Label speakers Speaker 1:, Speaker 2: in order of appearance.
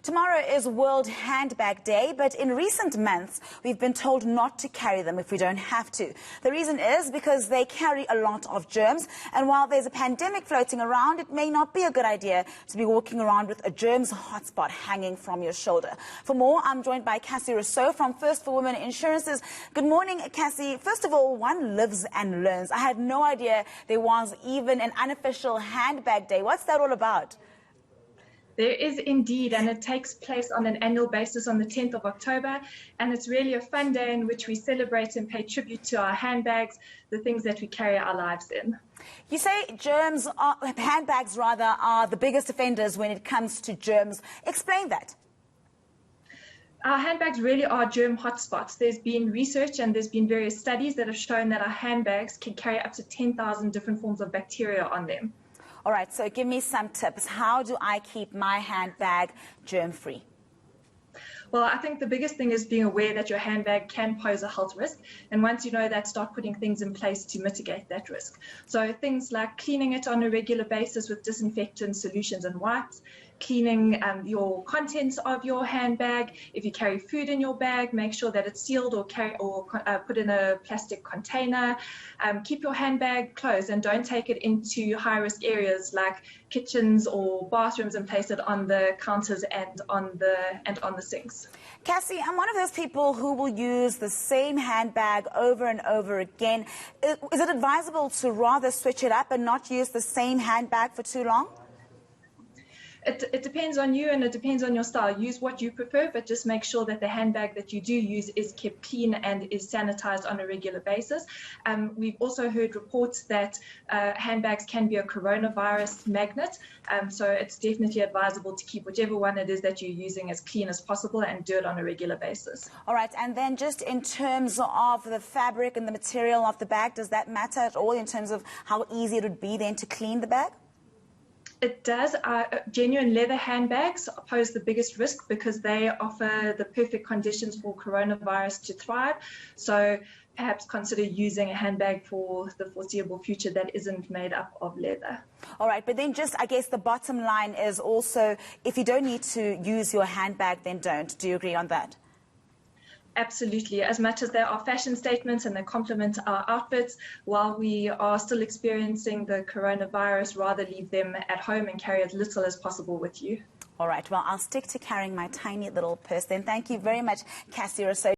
Speaker 1: Tomorrow is World Handbag Day, but in recent months, we've been told not to carry them if we don't have to. The reason is because they carry a lot of germs, and while there's a pandemic floating around, it may not be a good idea to be walking around with a germs hotspot hanging from your shoulder. For more, I'm joined by Rousseau from First for Women Insurances. Good morning, Cassie. First of all, one lives and learns. I had no idea there was even an unofficial handbag day. What's that all about?
Speaker 2: There is indeed, and it takes place on an annual basis on the 10th of October, and it's really a fun day in which we celebrate and pay tribute to our handbags, the things that we carry our lives in.
Speaker 1: You say handbags are the biggest offenders when it comes to germs. Explain that.
Speaker 2: Our handbags really are germ hotspots. There's been research and there's been various studies that have shown that our handbags can carry up to 10,000 different forms of bacteria on them.
Speaker 1: All right, so give me some tips. How do I keep my handbag germ-free?
Speaker 2: Well, I think the biggest thing is being aware that your handbag can pose a health risk. And once you know that, start putting things in place to mitigate that risk. So things like cleaning it on a regular basis with disinfectant solutions and wipes, cleaning your contents of your handbag. If you carry food in your bag, make sure that it's sealed or put in a plastic container. Keep your handbag closed and don't take it into high-risk areas like kitchens or bathrooms, and place it on the counters and on the sinks.
Speaker 1: Cassie, I'm one of those people who will use the same handbag over and over again. Is it advisable to rather switch it up and not use the same handbag for too long?
Speaker 2: It depends on you and it depends on your style. Use what you prefer, but just make sure that the handbag that you do use is kept clean and is sanitized on a regular basis. We've also heard reports that handbags can be a coronavirus magnet, so it's definitely advisable to keep whichever one it is that you're using as clean as possible and do it on a regular basis.
Speaker 1: All right, and then just in terms of the fabric and the material of the bag, does that matter at all in terms of how easy it would be then to clean the bag?
Speaker 2: It does. Genuine leather handbags pose the biggest risk because they offer the perfect conditions for coronavirus to thrive. So perhaps consider using a handbag for the foreseeable future that isn't made up of leather.
Speaker 1: All right, but then just, I guess the bottom line is also, if you don't need to use your handbag, then don't. Do you agree on that?
Speaker 2: Absolutely. As much as there are fashion statements and they complement our outfits, while we are still experiencing the coronavirus, rather leave them at home and carry as little as possible with you.
Speaker 1: All right. Well, I'll stick to carrying my tiny little purse then. Thank you very much, Rousseau.